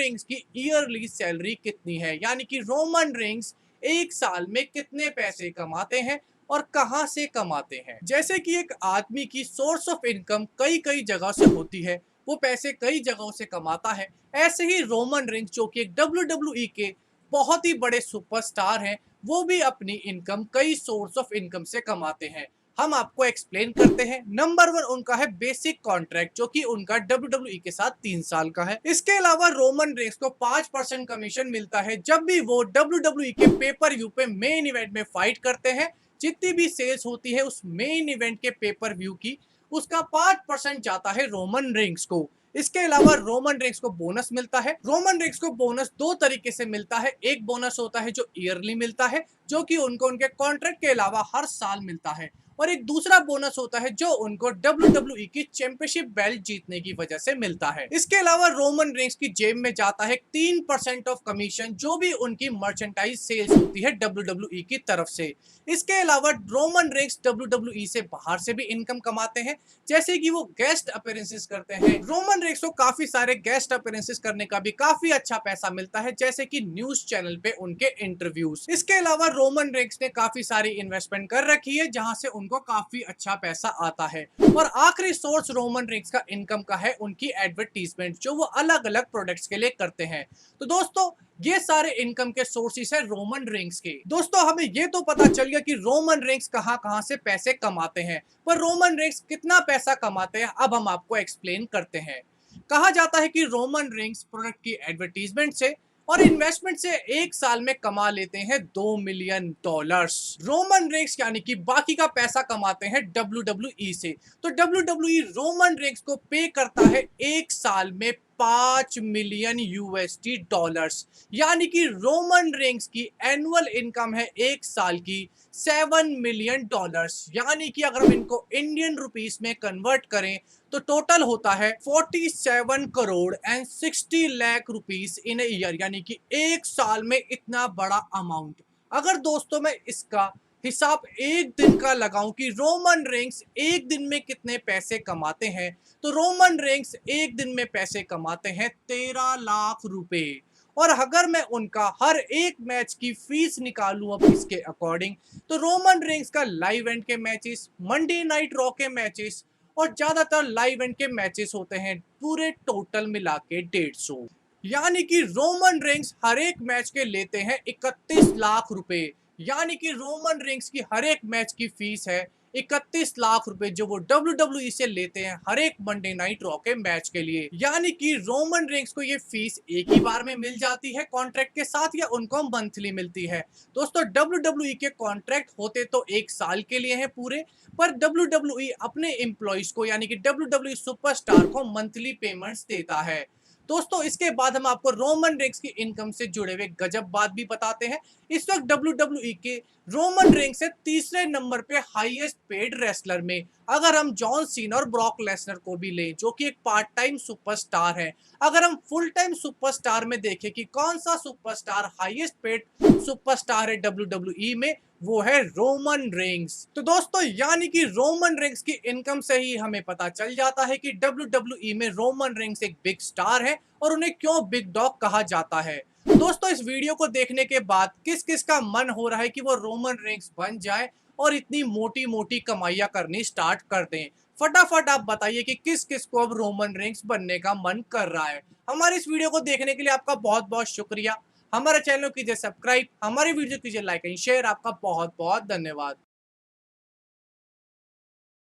Rings की yearly salary कितनी है, यानी कि रोमन रिंग्स एक साल में कितने पैसे कमाते हैं और कहां से कमाते हैं। जैसे कि एक आदमी की सोर्स ऑफ इनकम कई कई जगह से होती है, वो पैसे कई जगहों से कमाता है, ऐसे ही रोमन रिंग्स जो कि एक WWE के बहुत ही बड़े सुपरस्टार हैं, वो भी अपनी इनकम कई सोर्स ऑफ इनकम से कमाते हैं। हम आपको एक्सप्लेन करते हैं। नंबर वन उनका है बेसिक कॉन्ट्रैक्ट, जो कि उनका WWE के साथ 3 साल का है। इसके अलावा रोमन रेंस को 5% कमीशन मिलता है जब भी वो WWE के पेपर व्यू पे मेन इवेंट में फाइट करते हैं। जितनी भी सेल्स होती है उस मेन इवेंट के पेपर व्यू की, उसका 5% जाता है रोमन रेंस को। इसके अलावा रोमन रेंस को बोनस मिलता है। रोमन रेंस को बोनस दो तरीके से मिलता है। एक बोनस होता है जो ईयरली मिलता है, जो कि उनको उनके कॉन्ट्रैक्ट के अलावा हर साल मिलता है, और एक दूसरा बोनस होता है जो उनको WWE की चैंपियनशिप बेल्ट जीतने की वजह से मिलता है। इसके अलावा रोमन रेंस की जेब में जाता है 3% ऑफ कमीशन, जो भी उनकी मर्चेंडाइज सेल्स होती है WWE की तरफ से। इसके अलावा रोमन रेंस WWE से बाहर से भी इनकम कमाते हैं, जैसे कि वो गेस्ट अपीयरेंसेस करते हैं। रोमन रेंस को काफी सारे गेस्ट अपीयरेंसेस करने का भी काफी अच्छा पैसा मिलता है, जैसे कि न्यूज चैनल पे उनके इंटरव्यूज। इसके अलावा रोमन रेंस ने काफी सारी इन्वेस्टमेंट कर रखी है, जहां से उनको काफी अच्छा पैसा आता है। और आखिरी सोर्स रोमन रेंस का इनकम का है उनकी एडवर्टीजमेंट, जो वो अलग अलग प्रोडक्ट्स के लिए करते हैं। तो दोस्तों, ये सारे इनकम के सोर्सेस है रोमन रेंस के। दोस्तों, हमें ये तो पता चल गया कि रोमन रेंस कहां कहां से पैसे कमाते हैं, पर रोमन रेंस कितना पैसा कमाते हैं अब हम आपको एक्सप्लेन करते हैं। कहा जाता है कि रोमन रेंस प्रोडक्ट की एडवर्टीजमेंट से और इन्वेस्टमेंट से एक साल में कमा लेते हैं $2 मिलियन। रोमन रेंस यानी कि बाकी का पैसा कमाते हैं WWE से। तो WWE रोमन रेंस को पे करता है एक साल में $5 मिलियन, यानी कि रोमन रेंस की एनुअल इनकम है एक साल की $7 मिलियन। यानी कि अगर हम इनको इंडियन रुपीस में कन्वर्ट करें तो टोटल होता है 47 crore 60 lakh rupees in year, यानी कि एक साल में इतना बड़ा अमाउंट। अगर दोस्तों मैं इसका हिसाब एक दिन का लगाऊं कि रोमन रेंस एक दिन में कितने पैसे कमाते हैं, तो रोमन रेंस एक दिन में पैसे कमाते हैं 13 लाख रुपए। और अगर मैं उनका हर एक मैच की फीस निकालूं अब इसके अकॉर्डिंग, तो रोमन रेंस का लाइव इवेंट के मैचेस, मंडे नाइट रॉ के मैचेस और ज्यादातर लाइव इवेंट के मैचेस होते हैं पूरे टोटल मिला के 150। यानी कि रोमन रेंस हर एक मैच के लेते हैं 31 लाख रुपए। यानी कि रोमन रेंस की हर एक मैच की फीस है 31 लाख रुपए, जो वो WWE से लेते हैं हर एक मंडे नाइट रॉ के मैच के लिए। यानी कि रोमन रेंस को ये फीस एक ही बार में मिल जाती है कॉन्ट्रैक्ट के साथ, या उनको मंथली मिलती है। दोस्तों, WWE के कॉन्ट्रैक्ट होते तो एक साल के लिए हैं पूरे, पर WWE अपने एम्प्लॉइज को यानी कि WWE सुपरस्टार को मंथली पेमेंट्स देता है। दोस्तों, इसके बाद हम आपको रोमन रेंस की इनकम से जुड़े हुए गजब बात भी बताते हैं। इस वक्त WWE के रोमन रेंस है तीसरे नंबर पे हाईएस्ट पेड रेसलर में। अगर हम जॉन सीना और ब्रॉक लेसनर को भी लें, जो कि एक पार्ट टाइम सुपरस्टार है, अगर हम फुल टाइम सुपरस्टार में देखें कि कौन सा सुपरस्टार हाईएस्ट पेड सुपरस्टार है WWE में, वो है रोमन रेंस। तो दोस्तों, यानी कि रोमन रेंस की इनकम से ही हमें पता चल जाता है कि WWE में रोमन रेंस एक बिग स्टार है और उन्हें क्यों बिग डॉग कहा जाता है। दोस्तों, इस वीडियो को देखने के बाद किस किस का मन हो रहा है कि वो रोमन रेंस बन जाए और इतनी मोटी मोटी कमाइयां करनी स्टार्ट कर दें? फटाफट आप बताइए कि किस किस को अब रोमन रेंस बनने का मन कर रहा है। हमारे इस वीडियो को देखने के लिए आपका बहुत बहुत शुक्रिया। हमारे चैनल को कीजिए सब्सक्राइब, हमारी वीडियो कीजिए लाइक एंड शेयर। आपका बहुत बहुत धन्यवाद।